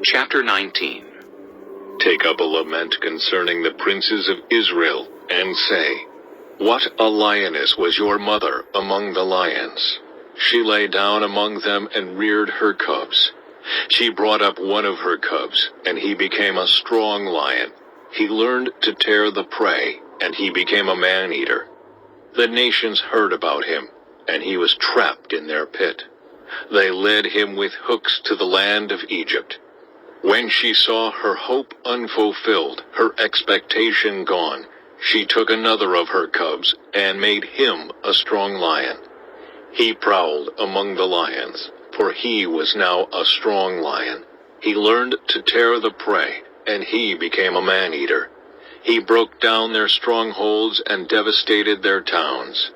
Chapter 19. Take up a lament concerning the princes of Israel, and say, What a lioness was your mother among the lions! She lay down among them and reared her cubs. She brought up one of her cubs, and he became a strong lion. He learned to tear the prey, and he became a man-eater. The nations heard about him, and he was trapped in their pit. They led him with hooks to the land of Egypt. When she saw her hope unfulfilled, her expectation gone, she took another of her cubs and made him a strong lion. He prowled among the lions, for he was now a strong lion. He learned to tear the prey, and he became a man-eater. He broke down their strongholds and devastated their towns.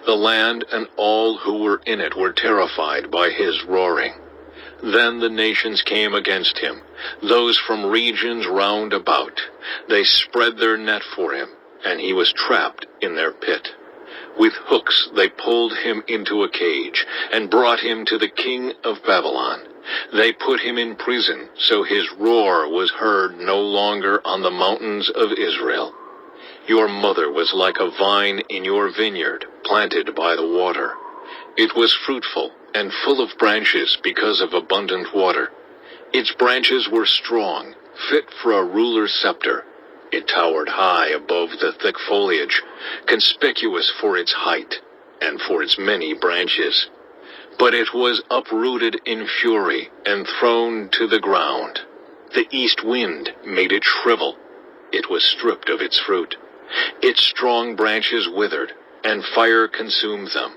The land and all who were in it were terrified by his roaring. Then the nations came against him, those from regions round about. They spread their net for him, and he was trapped in their pit. With hooks they pulled him into a cage, and brought him to the king of Babylon. They put him in prison, so his roar was heard no longer on the mountains of Israel. Your mother was like a vine in your vineyard, planted by the water. It was fruitful and full of branches because of abundant water. Its branches were strong, fit for a ruler's scepter. It towered high above the thick foliage, conspicuous for its height and for its many branches. But it was uprooted in fury and thrown to the ground. The east wind made it shrivel. It was stripped of its fruit. Its strong branches withered, and fire consumed them.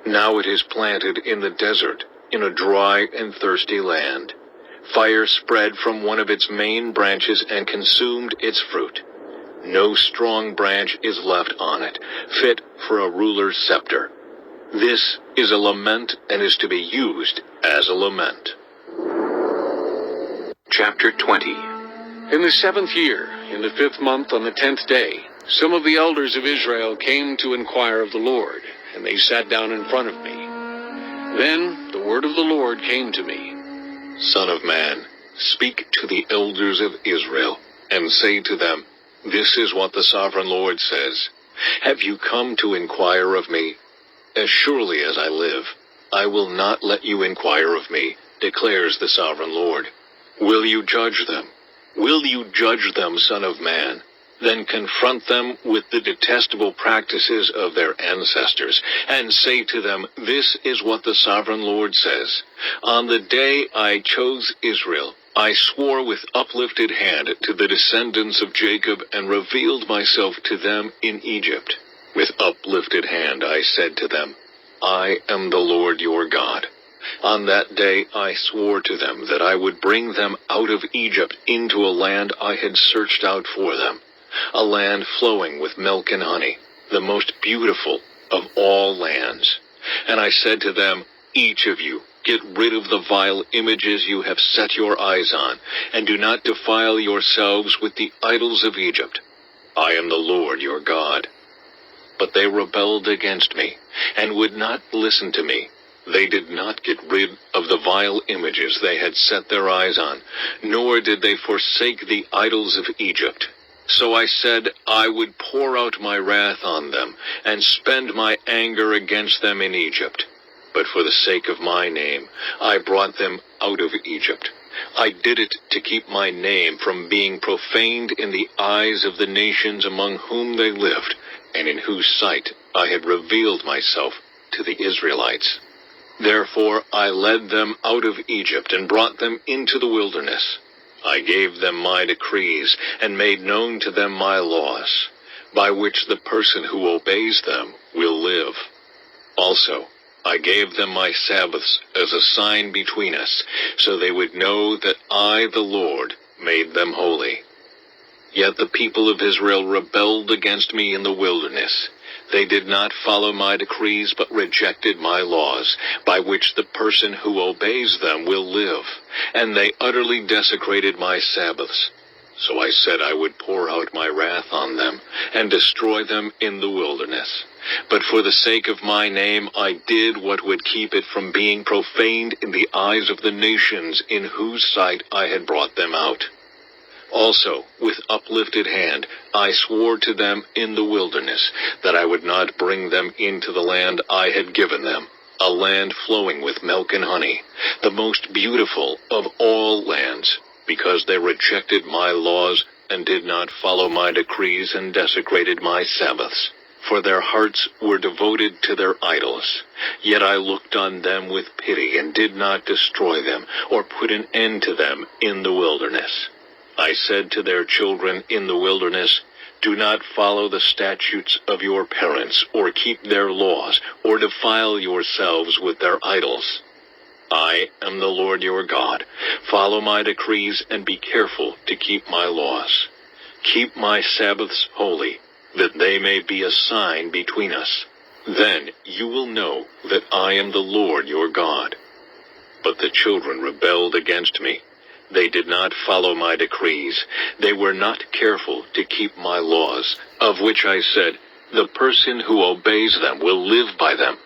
Now it is planted in the desert, in a dry and thirsty land. Fire spread from one of its main branches and consumed its fruit. No strong branch is left on it, fit for a ruler's scepter. This is a lament and is to be used as a lament. Chapter 20. In the 7th year, in the 5th month, on the 10th day, some of the elders of Israel came to inquire of the Lord, and they sat down in front of me. Then the word of the Lord came to me. Son of man, speak to the elders of Israel, and say to them, This is what the sovereign Lord says. Have you come to inquire of me? As surely as I live, I will not let you inquire of me, declares the sovereign Lord. Will you judge them? Will you judge them, son of man? Then confront them with the detestable practices of their ancestors, and say to them, This is what the sovereign Lord says. On the day I chose Israel, I swore with uplifted hand to the descendants of Jacob, and revealed myself to them in Egypt. With uplifted hand I said to them, I am the Lord your God. On that day I swore to them that I would bring them out of Egypt into a land I had searched out for them, a land flowing with milk and honey, the most beautiful of all lands. And I said to them, Each of you, get rid of the vile images you have set your eyes on, and do not defile yourselves with the idols of Egypt. I am the Lord your God. But they rebelled against me, and would not listen to me. They did not get rid of the vile images they had set their eyes on, nor did they forsake the idols of Egypt. So I said I would pour out my wrath on them, and spend my anger against them in Egypt. But for the sake of my name, I brought them out of Egypt. I did it to keep my name from being profaned in the eyes of the nations among whom they lived, and in whose sight I had revealed myself to the Israelites. Therefore I led them out of Egypt and brought them into the wilderness. I gave them my decrees and made known to them my laws, by which the person who obeys them will live. Also, I gave them my Sabbaths as a sign between us, so they would know that I, the Lord, made them holy. Yet the people of Israel rebelled against me in the wilderness. They did not follow my decrees, but rejected my laws, by which the person who obeys them will live, and they utterly desecrated my Sabbaths. So I said I would pour out my wrath on them, and destroy them in the wilderness. But for the sake of my name I did what would keep it from being profaned in the eyes of the nations in whose sight I had brought them out. Also, with uplifted hand, I swore to them in the wilderness that I would not bring them into the land I had given them, a land flowing with milk and honey, the most beautiful of all lands, because they rejected my laws and did not follow my decrees and desecrated my Sabbaths. For their hearts were devoted to their idols. Yet I looked on them with pity and did not destroy them or put an end to them in the wilderness. I said to their children in the wilderness, do not follow the statutes of your parents, or keep their laws, or defile yourselves with their idols. I am the Lord your God. Follow my decrees and be careful to keep my laws. Keep my Sabbaths holy, that they may be a sign between us. Then you will know that I am the Lord your God. But the children rebelled against me. They did not follow my decrees. They were not careful to keep my laws, of which I said, the person who obeys them will live by them.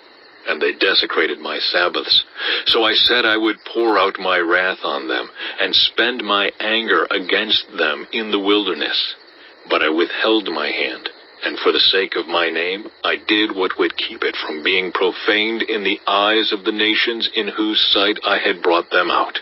And they desecrated my Sabbaths. So I said I would pour out my wrath on them, and spend my anger against them in the wilderness. But I withheld my hand, and for the sake of my name, I did what would keep it from being profaned in the eyes of the nations in whose sight I had brought them out.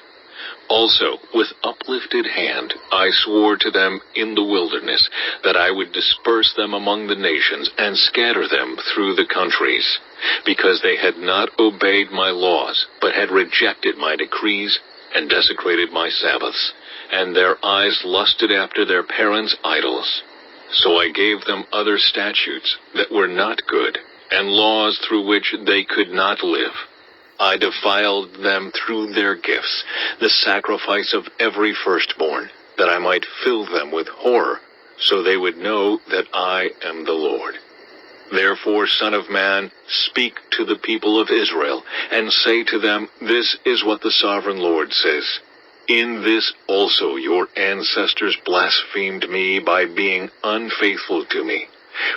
Also, with uplifted hand, I swore to them in the wilderness that I would disperse them among the nations and scatter them through the countries, because they had not obeyed my laws, but had rejected my decrees and desecrated my Sabbaths, and their eyes lusted after their parents' idols. So I gave them other statutes that were not good, and laws through which they could not live. I defiled them through their gifts, the sacrifice of every firstborn, that I might fill them with horror, so they would know that I am the Lord. Therefore, Son of man, speak to the people of Israel, and say to them, this is what the sovereign Lord says. In this also your ancestors blasphemed me by being unfaithful to me,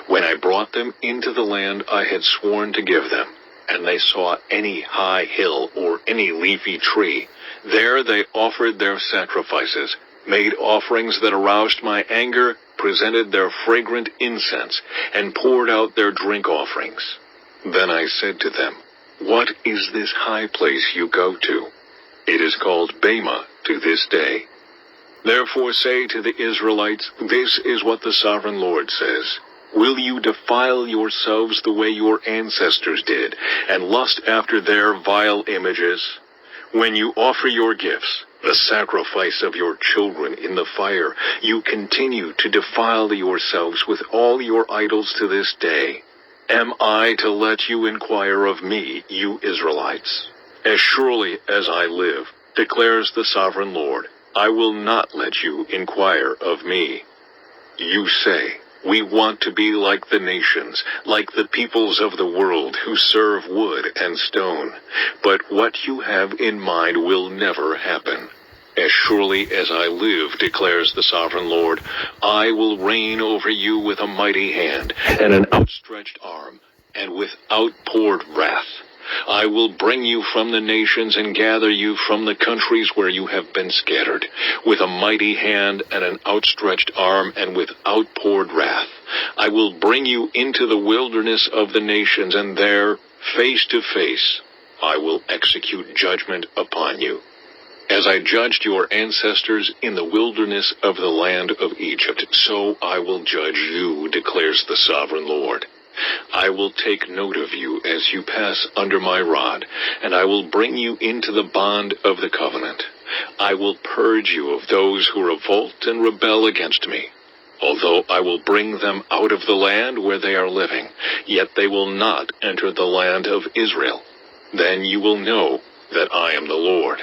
when I brought them into the land I had sworn to give them. And they saw any high hill or any leafy tree. There they offered their sacrifices, made offerings that aroused my anger, presented their fragrant incense, and poured out their drink offerings. Then I said to them, what is this high place you go to? It is called Bema to this day. Therefore say to the Israelites, this is what the sovereign Lord says. Will you defile yourselves the way your ancestors did, and lust after their vile images? When you offer your gifts, the sacrifice of your children in the fire, you continue to defile yourselves with all your idols to this day. Am I to let you inquire of me, you Israelites? As surely as I live, declares the sovereign Lord, I will not let you inquire of me. You say, we want to be like the nations, like the peoples of the world who serve wood and stone. But what you have in mind will never happen. As surely as I live, declares the sovereign Lord, I will reign over you with a mighty hand and an outstretched arm, and with outpoured wrath. I will bring you from the nations and gather you from the countries where you have been scattered, with a mighty hand and an outstretched arm and with outpoured wrath. I will bring you into the wilderness of the nations, and there, face to face, I will execute judgment upon you. As I judged your ancestors in the wilderness of the land of Egypt, so I will judge you, declares the sovereign Lord. I will take note of you as you pass under my rod, and I will bring you into the bond of the covenant. I will purge you of those who revolt and rebel against me. Although I will bring them out of the land where they are living, yet they will not enter the land of Israel. Then you will know that I am the Lord.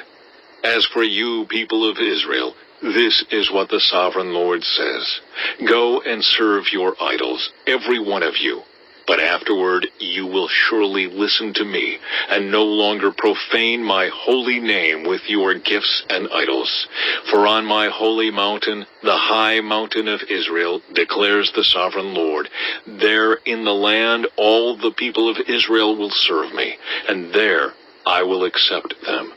As for you, people of Israel, this is what the sovereign Lord says. Go and serve your idols, every one of you. But afterward you will surely listen to me, and no longer profane my holy name with your gifts and idols. For on my holy mountain, the high mountain of Israel, declares the sovereign Lord, there in the land all the people of Israel will serve me, and there I will accept them.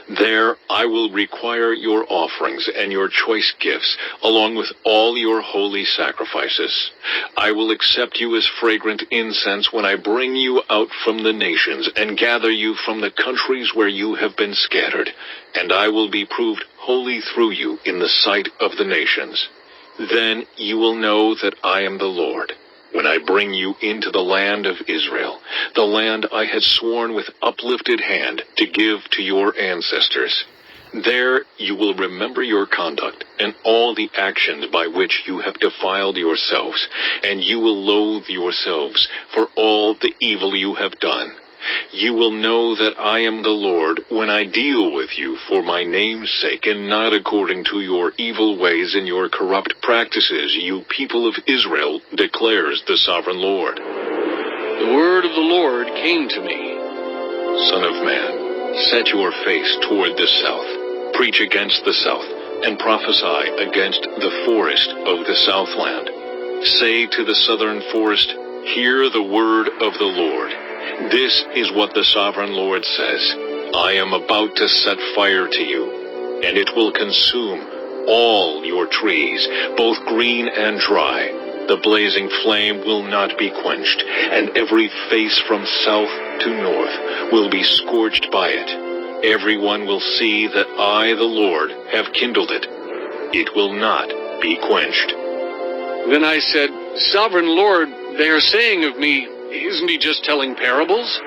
There I will require your offerings and your choice gifts, along with all your holy sacrifices. I will accept you as fragrant incense when I bring you out from the nations and gather you from the countries where you have been scattered, and I will be proved holy through you in the sight of the nations. Then you will know that I am the Lord, when I bring you into the land of Israel, the land I had sworn with uplifted hand to give to your ancestors. There you will remember your conduct and all the actions by which you have defiled yourselves, and you will loathe yourselves for all the evil you have done. You will know that I am the Lord when I deal with you for my name's sake, and not according to your evil ways and your corrupt practices, you people of Israel, declares the sovereign Lord. The word of the Lord came to me. Son of man, set your face toward the south, preach against the south, and prophesy against the forest of the southland. Say to the southern forest, hear the word of the Lord. This is what the sovereign Lord says. I am about to set fire to you, and it will consume all your trees, both green and dry. The blazing flame will not be quenched, and every face from south to north will be scorched by it. Everyone will see that I, the Lord, have kindled it. It will not be quenched. Then I said, Sovereign Lord, they are saying of me, isn't he just telling parables?